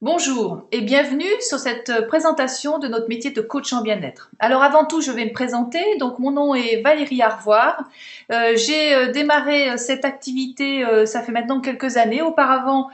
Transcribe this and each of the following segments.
Bonjour et bienvenue sur cette présentation de notre métier de coach en bien-être. Alors avant tout, je vais me présenter. Donc mon nom est Valérie Arvoire. J'ai démarré cette activité, ça fait maintenant quelques années. Auparavant,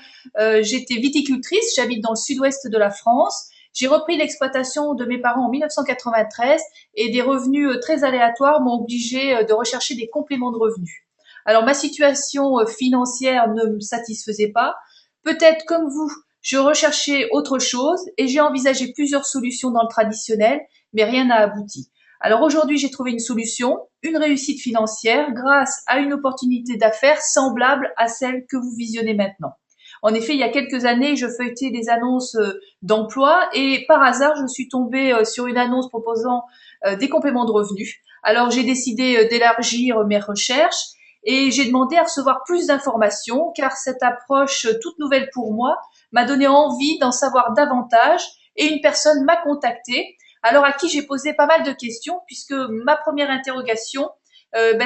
j'étais viticultrice, j'habite dans le sud-ouest de la France. J'ai repris l'exploitation de mes parents en 1993 et des revenus très aléatoires m'ont obligé de rechercher des compléments de revenus. Alors ma situation financière ne me satisfaisait pas. Peut-être comme vous, je recherchais autre chose et j'ai envisagé plusieurs solutions dans le traditionnel, mais rien n'a abouti. Alors aujourd'hui, j'ai trouvé une solution, une réussite financière grâce à une opportunité d'affaires semblable à celle que vous visionnez maintenant. En effet, il y a quelques années, je feuilletais des annonces d'emploi et par hasard, je suis tombée sur une annonce proposant des compléments de revenus. Alors j'ai décidé d'élargir mes recherches et j'ai demandé à recevoir plus d'informations car cette approche toute nouvelle pour moi m'a donné envie d'en savoir davantage et une personne m'a contacté, alors à qui j'ai posé pas mal de questions puisque ma première interrogation,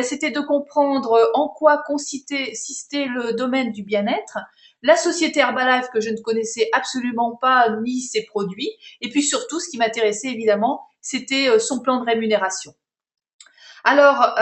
c'était de comprendre en quoi consistait le domaine du bien-être, la société Herbalife que je ne connaissais absolument pas ni ses produits, et puis surtout ce qui m'intéressait évidemment, c'était son plan de rémunération. Alors,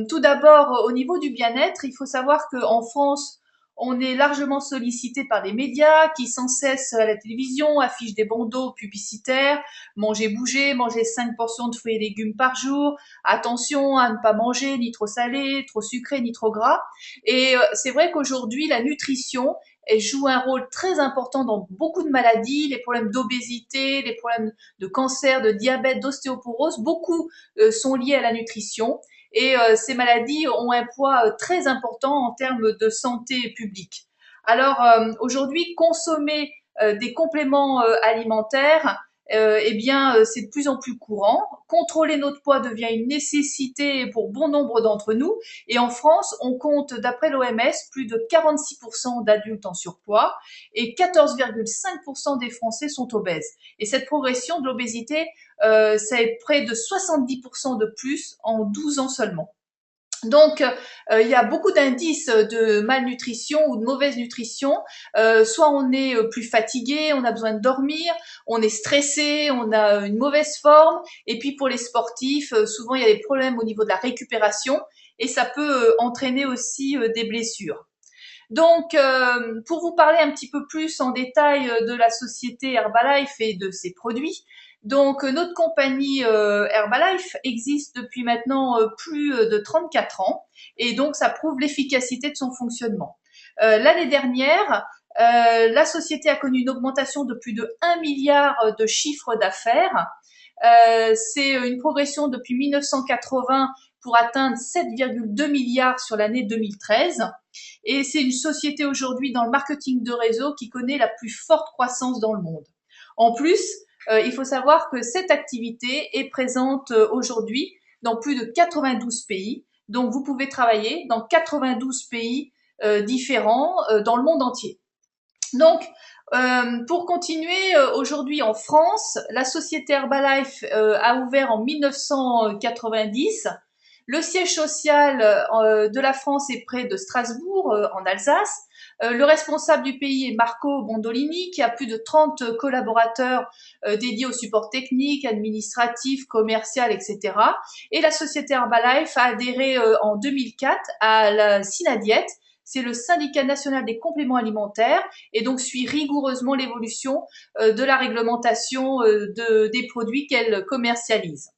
tout d'abord, au niveau du bien-être, il faut savoir qu'en France, on est largement sollicité par les médias qui sans cesse à la télévision affichent des bandeaux publicitaires, manger, bouger, manger 5 portions de fruits et légumes par jour, attention à ne pas manger ni trop salé, trop sucré, ni trop gras. Et c'est vrai qu'aujourd'hui, la nutrition, elle joue un rôle très important dans beaucoup de maladies, les problèmes d'obésité, les problèmes de cancer, de diabète, d'ostéoporose, beaucoup sont liées à la nutrition et ces maladies ont un poids très important en termes de santé publique. Alors aujourd'hui, consommer des compléments alimentaires, c'est de plus en plus courant. Contrôler notre poids devient une nécessité pour bon nombre d'entre nous. Et en France, on compte, d'après l'OMS, plus de 46% d'adultes en surpoids et 14,5% des Français sont obèses. Et cette progression de l'obésité, c'est près de 70% de plus en 12 ans seulement. Donc, il y a beaucoup d'indices de malnutrition ou de mauvaise nutrition. Soit on est plus fatigué, on a besoin de dormir, on est stressé, on a une mauvaise forme. Et puis pour les sportifs, souvent il y a des problèmes au niveau de la récupération et ça peut entraîner aussi des blessures. Donc, pour vous parler un petit peu plus en détail de la société Herbalife et de ses produits, donc notre compagnie Herbalife existe depuis maintenant plus de 34 ans et donc ça prouve l'efficacité de son fonctionnement. L'année dernière, la société a connu une augmentation de plus de 1 milliard de chiffre d'affaires. C'est une progression depuis 1980 pour atteindre 7,2 milliards sur l'année 2013. Et c'est une société aujourd'hui dans le marketing de réseau qui connaît la plus forte croissance dans le monde. En plus, il faut savoir que cette activité est présente aujourd'hui dans plus de 92 pays. Donc, vous pouvez travailler dans 92 pays différents dans le monde entier. Donc, pour continuer, aujourd'hui en France, la société Herbalife a ouvert en 1990. Le siège social de la France est près de Strasbourg, en Alsace. Le responsable du pays est Marco Bondolini, qui a plus de 30 collaborateurs dédiés au support technique, administratif, commercial, etc. Et la société Herbalife a adhéré en 2004 à la Synadiète, c'est le syndicat national des compléments alimentaires, et donc suit rigoureusement l'évolution de la réglementation des produits qu'elle commercialise.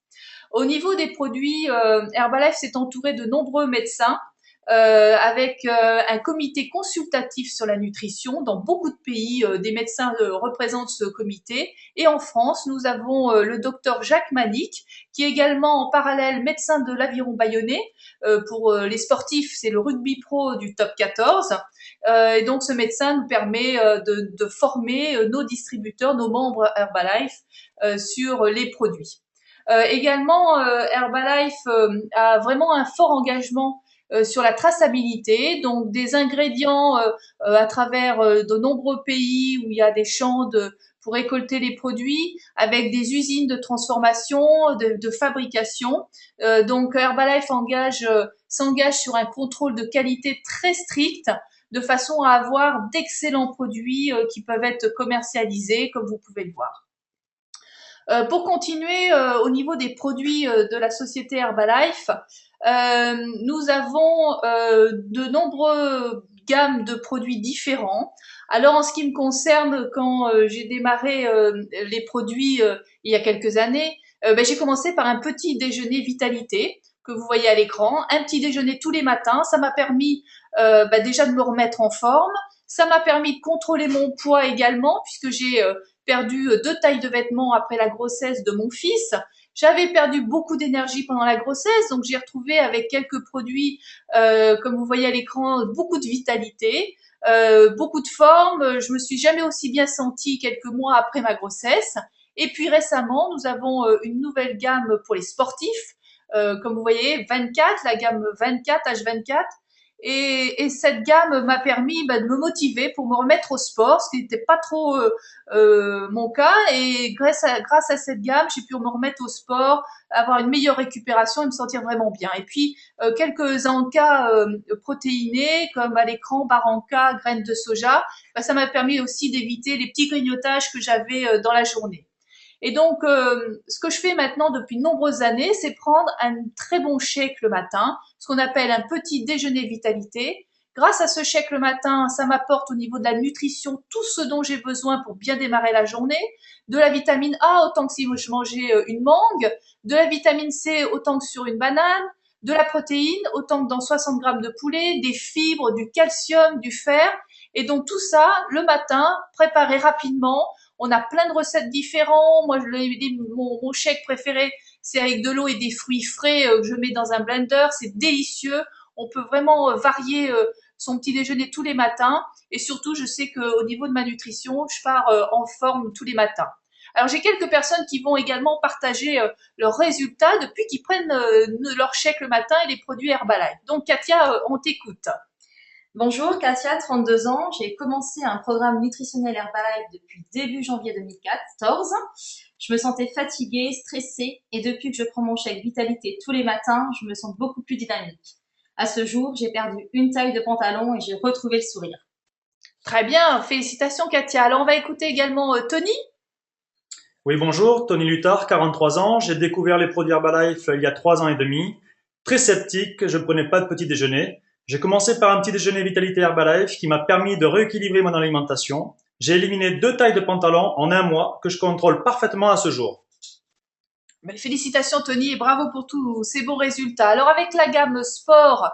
Au niveau des produits, Herbalife s'est entouré de nombreux médecins avec un comité consultatif sur la nutrition. Dans beaucoup de pays, des médecins représentent ce comité. Et en France, nous avons le docteur Jacques Manic, qui est également en parallèle médecin de l'Aviron Bayonnais. Pour les sportifs, c'est le rugby pro du top 14. Et donc, ce médecin nous permet de former nos distributeurs, nos membres Herbalife, sur les produits. Également, Herbalife a vraiment un fort engagement sur la traçabilité, donc des ingrédients à travers de nombreux pays où il y a des champs pour récolter les produits, avec des usines de transformation, de fabrication. Donc Herbalife s'engage sur un contrôle de qualité très strict, de façon à avoir d'excellents produits qui peuvent être commercialisés, comme vous pouvez le voir. Pour continuer, au niveau des produits de la société Herbalife, nous avons de nombreuses gammes de produits différents. Alors en ce qui me concerne, quand j'ai démarré les produits il y a quelques années, j'ai commencé par un petit déjeuner vitalité que vous voyez à l'écran, un petit déjeuner tous les matins. Ça m'a permis déjà de me remettre en forme. Ça m'a permis de contrôler mon poids également, puisque j'ai perdu 2 tailles de vêtements après la grossesse de mon fils. J'avais perdu beaucoup d'énergie pendant la grossesse, donc j'ai retrouvé avec quelques produits, comme vous voyez à l'écran, beaucoup de vitalité, beaucoup de forme. Je me suis jamais aussi bien sentie quelques mois après ma grossesse. Et puis récemment, nous avons une nouvelle gamme pour les sportifs, comme vous voyez, 24, la gamme 24, H24. Et cette gamme m'a permis de me motiver pour me remettre au sport, ce qui n'était pas trop mon cas. Et grâce à cette gamme, j'ai pu me remettre au sport, avoir une meilleure récupération et me sentir vraiment bien. Et puis, quelques encas protéinés, comme à l'écran, Baranka, graines de soja, ça m'a permis aussi d'éviter les petits grignotages que j'avais dans la journée. Et donc, ce que je fais maintenant depuis de nombreuses années, c'est prendre un très bon shake le matin, ce qu'on appelle un petit déjeuner vitalité. Grâce à ce shake le matin, ça m'apporte au niveau de la nutrition tout ce dont j'ai besoin pour bien démarrer la journée. De la vitamine A autant que si je mangeais une mangue, de la vitamine C autant que sur une banane, de la protéine autant que dans 60 grammes de poulet, des fibres, du calcium, du fer. Et donc tout ça, le matin, préparé rapidement. On a plein de recettes différentes. Moi, mon shake préféré, c'est avec de l'eau et des fruits frais que je mets dans un blender. C'est délicieux. On peut vraiment varier son petit déjeuner tous les matins. Et surtout, je sais qu'au niveau de ma nutrition, je pars en forme tous les matins. Alors, j'ai quelques personnes qui vont également partager leurs résultats depuis qu'ils prennent leur shake le matin et les produits Herbalife. Donc, Katia, on t'écoute. Bonjour, Katia, 32 ans. J'ai commencé un programme nutritionnel Herbalife depuis début janvier 2014. Je me sentais fatiguée, stressée et depuis que je prends mon shake Vitalité tous les matins, je me sens beaucoup plus dynamique. À ce jour, j'ai perdu une taille de pantalon et j'ai retrouvé le sourire. Très bien, félicitations Katia. Alors, on va écouter également Tony. Oui, bonjour, Tony Luttard, 43 ans. J'ai découvert les produits Herbalife il y a 3 ans et demi. Très sceptique, je ne prenais pas de petit déjeuner. J'ai commencé par un petit déjeuner Vitalité Herbalife qui m'a permis de rééquilibrer mon alimentation. J'ai éliminé 2 tailles de pantalon en un mois que je contrôle parfaitement à ce jour. Félicitations Tony et bravo pour tous ces beaux résultats. Alors avec la gamme sport,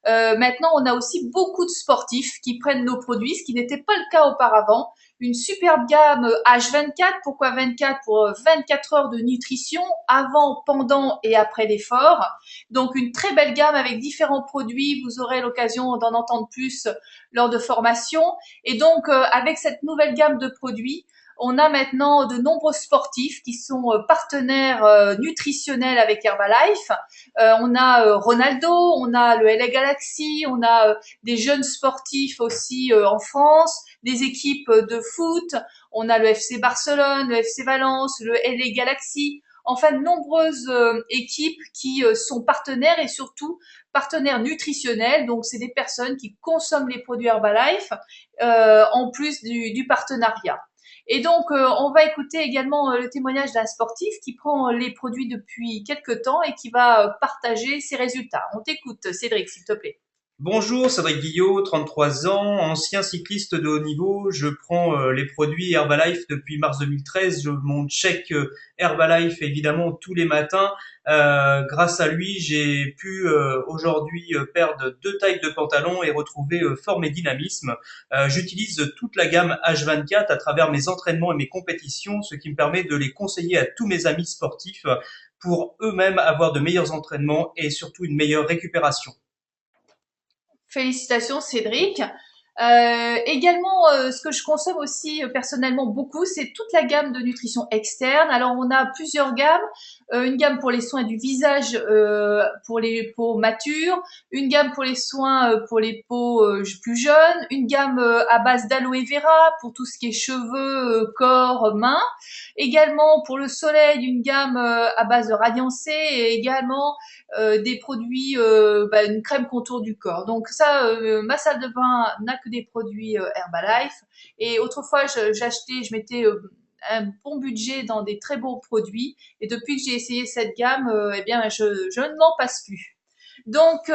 maintenant on a aussi beaucoup de sportifs qui prennent nos produits, ce qui n'était pas le cas auparavant. Une superbe gamme H24, pourquoi 24? Pour 24 heures de nutrition avant, pendant et après l'effort. Donc une très belle gamme avec différents produits, vous aurez l'occasion d'en entendre plus lors de formation. Et donc avec cette nouvelle gamme de produits, on a maintenant de nombreux sportifs qui sont partenaires nutritionnels avec Herbalife. On a Ronaldo, on a le LA Galaxy, on a des jeunes sportifs aussi en France, des équipes de foot, on a le FC Barcelone, le FC Valence, le LA Galaxy. Enfin, de nombreuses équipes qui sont partenaires et surtout partenaires nutritionnels. Donc, c'est des personnes qui consomment les produits Herbalife en plus du partenariat. Et donc, on va écouter également le témoignage d'un sportif qui prend les produits depuis quelques temps et qui va partager ses résultats. On t'écoute, Cédric, s'il te plaît. Bonjour, Cédric Guillot, 33 ans, ancien cycliste de haut niveau. Je prends les produits Herbalife depuis mars 2013. Je monte chèque Herbalife évidemment tous les matins. Grâce à lui, j'ai pu aujourd'hui perdre 2 tailles de pantalon et retrouver forme et dynamisme. J'utilise toute la gamme H24 à travers mes entraînements et mes compétitions, ce qui me permet de les conseiller à tous mes amis sportifs pour eux-mêmes avoir de meilleurs entraînements et surtout une meilleure récupération. Félicitations, Cédric. Également, ce que je consomme aussi personnellement beaucoup, c'est toute la gamme de nutrition externe. Alors, on a plusieurs gammes. Une gamme pour les soins du visage pour les peaux matures, une gamme pour les soins pour les peaux plus jeunes, une gamme à base d'aloe vera pour tout ce qui est cheveux, corps, mains. Également pour le soleil, une gamme à base de Radiant C et également des produits, une crème contour du corps. Donc ça, ma salle de bain n'a que des produits Herbalife. Et autrefois, j'achetais, je mettais un bon budget dans des très beaux produits. Et depuis que j'ai essayé cette gamme, eh bien, je ne m'en passe plus. Donc,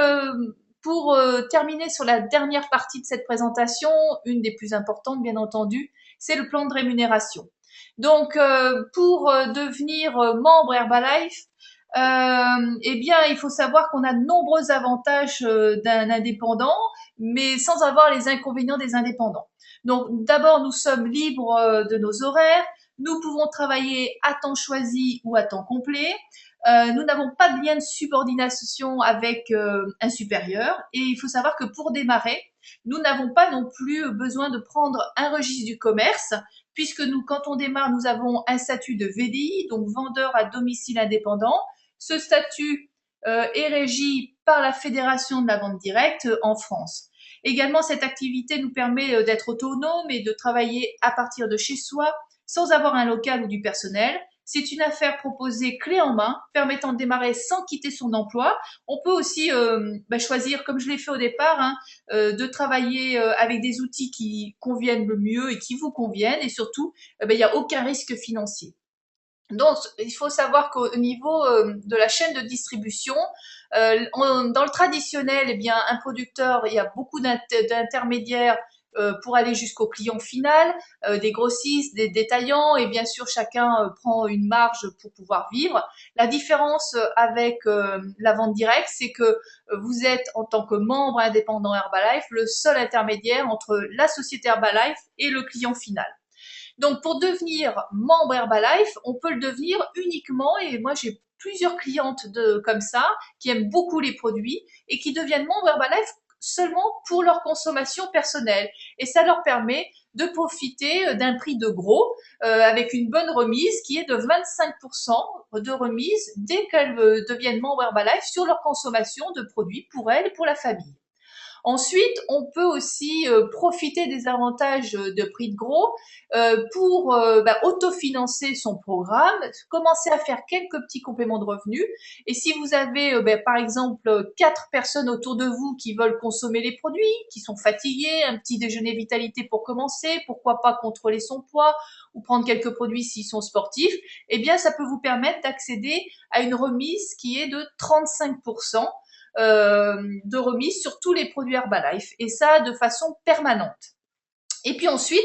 pour terminer sur la dernière partie de cette présentation, une des plus importantes, bien entendu, c'est le plan de rémunération. Donc, pour devenir membre Herbalife, eh bien, il faut savoir qu'on a de nombreux avantages d'un indépendant, mais sans avoir les inconvénients des indépendants. Donc, d'abord, nous sommes libres de nos horaires. Nous pouvons travailler à temps choisi ou à temps complet. Nous n'avons pas de lien de subordination avec un supérieur. Et il faut savoir que pour démarrer, nous n'avons pas non plus besoin de prendre un registre du commerce, puisque nous, quand on démarre, nous avons un statut de VDI, donc vendeur à domicile indépendant. Ce statut est régi par la Fédération de la vente directe en France. Également, cette activité nous permet d'être autonome et de travailler à partir de chez soi sans avoir un local ou du personnel. C'est une affaire proposée clé en main, permettant de démarrer sans quitter son emploi. On peut aussi choisir, comme je l'ai fait au départ, de travailler avec des outils qui conviennent le mieux et qui vous conviennent. Et surtout, il n'y a aucun risque financier. Donc, il faut savoir qu'au niveau de la chaîne de distribution, dans le traditionnel, eh bien, un producteur, il y a beaucoup d'intermédiaires pour aller jusqu'au client final, des grossistes, des détaillants, et bien sûr, chacun prend une marge pour pouvoir vivre. La différence avec la vente directe, c'est que vous êtes, en tant que membre indépendant Herbalife, le seul intermédiaire entre la société Herbalife et le client final. Donc, pour devenir membre Herbalife, on peut le devenir uniquement, et moi j'ai plusieurs clientes comme ça, qui aiment beaucoup les produits et qui deviennent membres Herbalife seulement pour leur consommation personnelle. Et ça leur permet de profiter d'un prix de gros avec une bonne remise qui est de 25% de remise dès qu'elles deviennent membres Herbalife sur leur consommation de produits pour elles et pour la famille. Ensuite, on peut aussi profiter des avantages de prix de gros pour autofinancer son programme, commencer à faire quelques petits compléments de revenus. Et si vous avez, par exemple, 4 personnes autour de vous qui veulent consommer les produits, qui sont fatiguées, un petit déjeuner vitalité pour commencer, pourquoi pas contrôler son poids ou prendre quelques produits s'ils sont sportifs, eh bien, ça peut vous permettre d'accéder à une remise qui est de 35%. De remise sur tous les produits Herbalife, et ça de façon permanente. Et puis ensuite,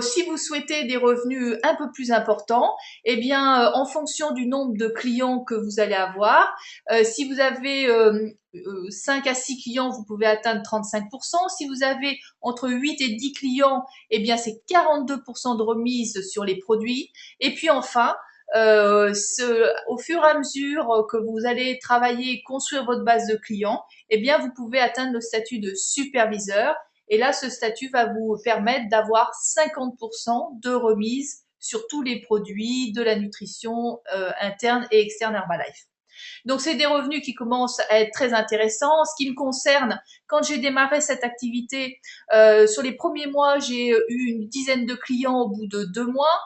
si vous souhaitez des revenus un peu plus importants, eh bien, en fonction du nombre de clients que vous allez avoir, si vous avez 5 à 6 clients, vous pouvez atteindre 35%. Si vous avez entre 8 et 10 clients, eh bien, c'est 42% de remise sur les produits. Et puis enfin, au fur et à mesure que vous allez travailler et construire votre base de clients, eh bien, vous pouvez atteindre le statut de superviseur. Et là, ce statut va vous permettre d'avoir 50% de remise sur tous les produits de la nutrition interne et externe Herbalife. Donc, c'est des revenus qui commencent à être très intéressants. En ce qui me concerne, quand j'ai démarré cette activité, sur les premiers mois, j'ai eu une dizaine de clients au bout de 2 mois.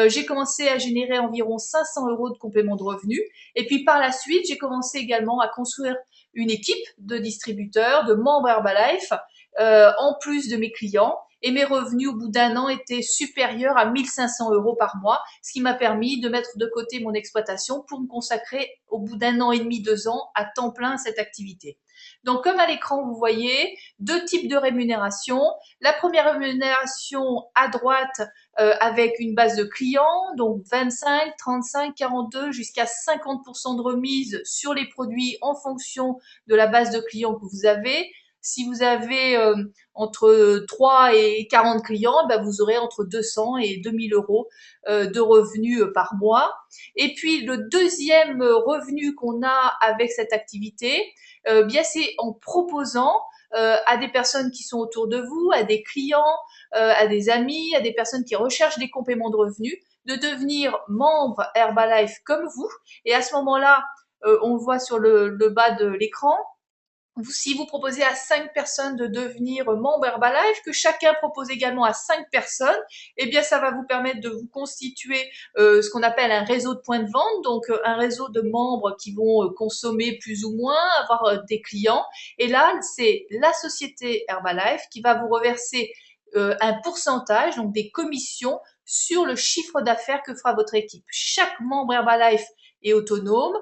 J'ai commencé à générer environ 500 € de complément de revenus. Et puis, par la suite, j'ai commencé également à construire une équipe de distributeurs, de membres Herbalife, en plus de mes clients. Et mes revenus au bout d'1 an étaient supérieurs à 1500 € par mois, ce qui m'a permis de mettre de côté mon exploitation pour me consacrer au bout d'1 an et demi, 2 ans, à temps plein à cette activité. Donc, comme à l'écran, vous voyez 2 types de rémunération. La première rémunération à droite avec une base de clients, donc 25, 35, 42 jusqu'à 50% de remise sur les produits en fonction de la base de clients que vous avez. Si vous avez entre 3 et 40 clients, vous aurez entre 200 et 2000 € de revenus par mois. Et puis, le deuxième revenu qu'on a avec cette activité, c'est en proposant à des personnes qui sont autour de vous, à des clients, à des amis, à des personnes qui recherchent des compléments de revenus, de devenir membre Herbalife comme vous. Et à ce moment-là, on le voit sur le bas de l'écran, si vous proposez à 5 personnes de devenir membre Herbalife, que chacun propose également à 5 personnes, eh bien ça va vous permettre de vous constituer ce qu'on appelle un réseau de points de vente, donc un réseau de membres qui vont consommer plus ou moins, avoir des clients. Et là, c'est la société Herbalife qui va vous reverser un pourcentage, donc des commissions sur le chiffre d'affaires que fera votre équipe. Chaque membre Herbalife est autonome.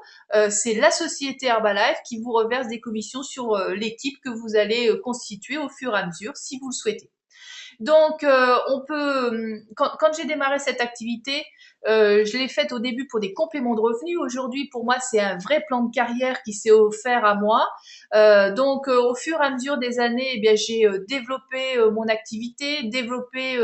C'est la société Herbalife qui vous reverse des commissions sur l'équipe que vous allez constituer au fur et à mesure si vous le souhaitez. Donc, quand j'ai démarré cette activité, je l'ai faite au début pour des compléments de revenus. Aujourd'hui, pour moi, c'est un vrai plan de carrière qui s'est offert à moi. Donc, au fur et à mesure des années, eh bien, j'ai développé mon activité, développé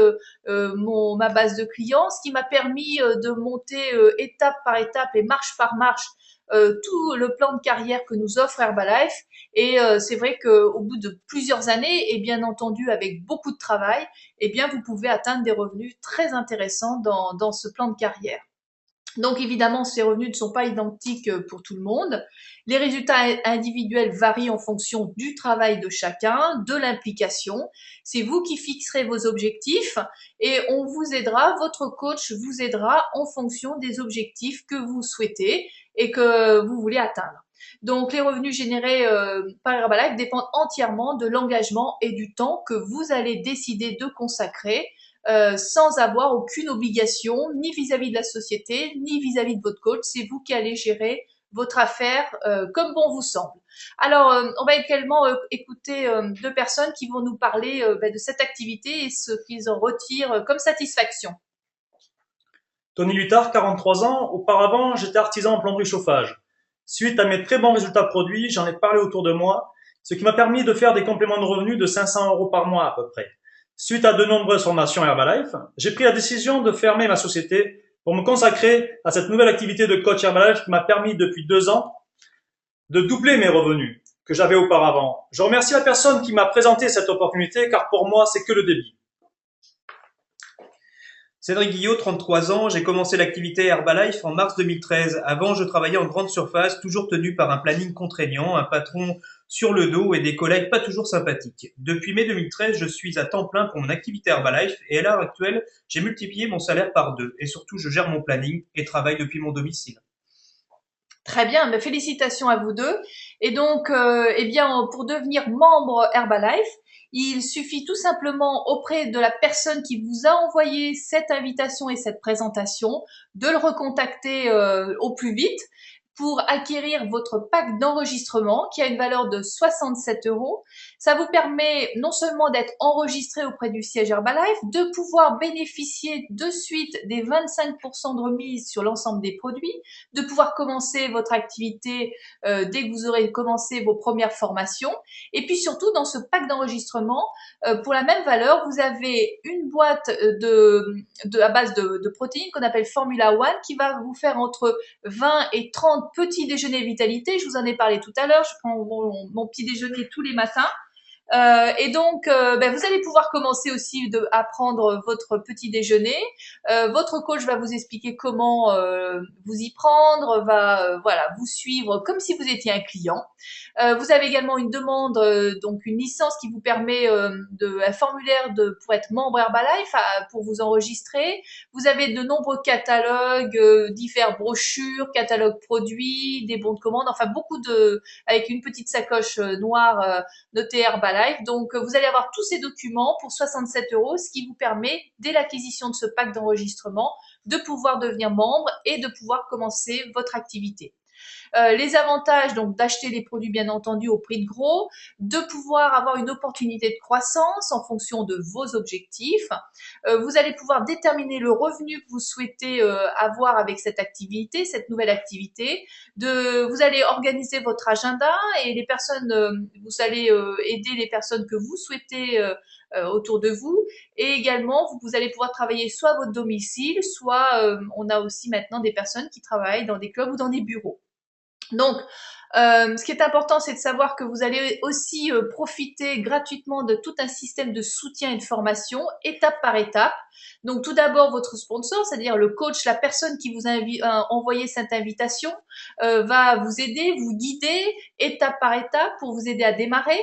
ma base de clients, ce qui m'a permis de monter étape par étape et marche par marche tout le plan de carrière que nous offre Herbalife. Et c'est vrai qu'au bout de plusieurs années, et bien entendu avec beaucoup de travail, eh bien vous pouvez atteindre des revenus très intéressants dans ce plan de carrière. Donc évidemment, ces revenus ne sont pas identiques pour tout le monde. Les résultats individuels varient en fonction du travail de chacun, de l'implication. C'est vous qui fixerez vos objectifs et on vous aidera, votre coach vous aidera en fonction des objectifs que vous souhaitez et que vous voulez atteindre. Donc les revenus générés par Herbalife dépendent entièrement de l'engagement et du temps que vous allez décider de consacrer sans avoir aucune obligation, ni vis-à-vis de la société, ni vis-à-vis de votre coach. C'est vous qui allez gérer votre affaire comme bon vous semble. Alors, on va également écouter deux personnes qui vont nous parler de cette activité et ce qu'ils en retirent comme satisfaction. Tony Luttard, 43 ans. Auparavant, j'étais artisan en plomberie chauffage. Suite à mes très bons résultats produits, j'en ai parlé autour de moi, ce qui m'a permis de faire des compléments de revenus de 500 € par mois à peu près. Suite à de nombreuses formations Herbalife, j'ai pris la décision de fermer ma société pour me consacrer à cette nouvelle activité de coach Herbalife qui m'a permis depuis 2 ans de doubler mes revenus que j'avais auparavant. Je remercie la personne qui m'a présenté cette opportunité car pour moi, c'est que le début. Cédric Guillot, 33 ans, j'ai commencé l'activité Herbalife en mars 2013. Avant, je travaillais en grande surface, toujours tenu par un planning contraignant, un patron sur le dos et des collègues pas toujours sympathiques. Depuis mai 2013, je suis à temps plein pour mon activité Herbalife et à l'heure actuelle, j'ai multiplié mon salaire par 2 et surtout, je gère mon planning et travaille depuis mon domicile. Très bien, mais félicitations à vous deux. Et donc, eh bien, pour devenir membre Herbalife, il suffit tout simplement auprès de la personne qui vous a envoyé cette invitation et cette présentation de le recontacter au plus vite pour acquérir votre pack d'enregistrement qui a une valeur de 67 €. Ça vous permet non seulement d'être enregistré auprès du siège Herbalife, de pouvoir bénéficier de suite des 25% de remise sur l'ensemble des produits, de pouvoir commencer votre activité dès que vous aurez commencé vos premières formations. Et puis surtout, dans ce pack d'enregistrement, pour la même valeur, vous avez une boîte à base de protéines qu'on appelle Formula One qui va vous faire entre 20 et 30 petits déjeuners vitalité. Je vous en ai parlé tout à l'heure. Je prends mon petit déjeuner tous les matins. Et donc, vous allez pouvoir commencer aussi à prendre votre petit déjeuner. Votre coach va vous expliquer comment vous y prendre, va vous suivre comme si vous étiez un client. Vous avez également une demande, donc une licence qui vous permet un formulaire pour être membre Herbalife, pour vous enregistrer. Vous avez de nombreux catalogues, divers brochures, catalogues produits, des bons de commande, enfin avec une petite sacoche noire notée Herbalife. Donc, vous allez avoir tous ces documents pour 67 €, ce qui vous permet, dès l'acquisition de ce pack d'enregistrement, de pouvoir devenir membre et de pouvoir commencer votre activité. Les avantages, donc d'acheter les produits bien entendu au prix de gros, de pouvoir avoir une opportunité de croissance en fonction de vos objectifs. Vous allez pouvoir déterminer le revenu que vous souhaitez avoir avec cette activité, cette nouvelle activité. Vous allez organiser votre agenda et vous allez aider les personnes que vous souhaitez autour de vous. Et également, vous allez pouvoir travailler soit à votre domicile, soit on a aussi maintenant des personnes qui travaillent dans des clubs ou dans des bureaux. Donc, ce qui est important, c'est de savoir que vous allez aussi profiter gratuitement de tout un système de soutien et de formation, étape par étape. Donc, tout d'abord, votre sponsor, c'est-à-dire le coach, la personne qui vous a envoyé cette invitation, va vous aider, vous guider étape par étape pour vous aider à démarrer.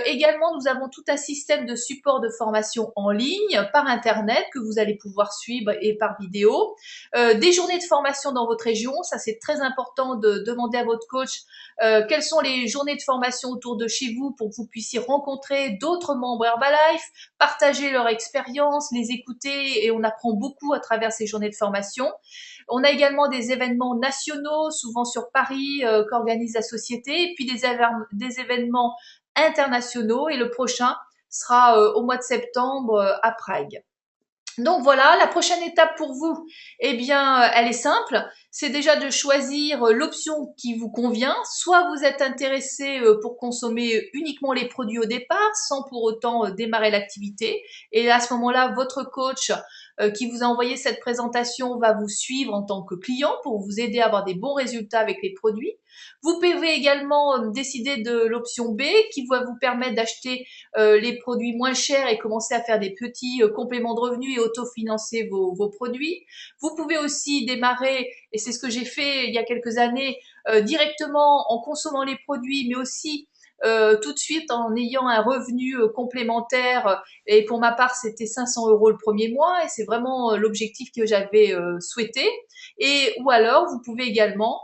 Également, nous avons tout un système de support de formation en ligne par Internet que vous allez pouvoir suivre et par vidéo. Des journées de formation dans votre région, ça c'est très important de demander à votre coach quelles sont les journées de formation autour de chez vous pour que vous puissiez rencontrer d'autres membres Herbalife, partager leur expérience, les écouter et on apprend beaucoup à travers ces journées de formation. On a également des événements nationaux, souvent sur Paris, qu'organise la société, et puis des événements internationaux et le prochain sera au mois de septembre à Prague. Donc voilà, la prochaine étape pour vous, eh bien, elle est simple. C'est déjà de choisir l'option qui vous convient. Soit vous êtes intéressé pour consommer uniquement les produits au départ, sans pour autant démarrer l'activité. Et à ce moment-là, votre coach qui vous a envoyé cette présentation va vous suivre en tant que client pour vous aider à avoir des bons résultats avec les produits. Vous pouvez également décider de l'option B qui va vous permettre d'acheter les produits moins chers et commencer à faire des petits compléments de revenus et autofinancer vos produits. Vous pouvez aussi démarrer, et c'est ce que j'ai fait il y a quelques années, directement en consommant les produits, mais aussi tout de suite en ayant un revenu complémentaire. Et pour ma part, c'était 500 € le premier mois et c'est vraiment l'objectif que j'avais souhaité. Et ou alors, vous pouvez également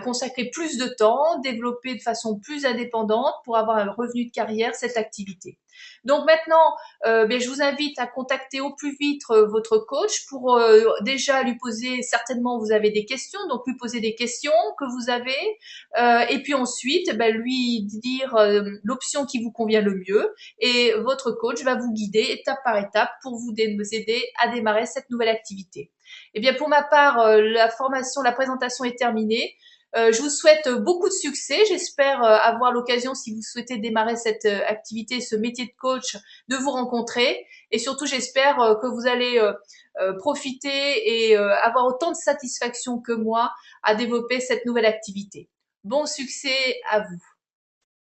consacrer plus de temps, développer de façon plus indépendante pour avoir un revenu de carrière cette activité. Donc maintenant, je vous invite à contacter au plus vite votre coach pour déjà lui poser, certainement vous avez des questions, donc lui poser des questions que vous avez, et puis ensuite lui dire l'option qui vous convient le mieux, et votre coach va vous guider étape par étape pour vous aider à démarrer cette nouvelle activité. Eh bien pour ma part, la présentation est terminée. Je vous souhaite beaucoup de succès. J'espère avoir l'occasion, si vous souhaitez démarrer cette activité, ce métier de coach, de vous rencontrer. Et surtout, j'espère que vous allez profiter et avoir autant de satisfaction que moi à développer cette nouvelle activité. Bon succès à vous.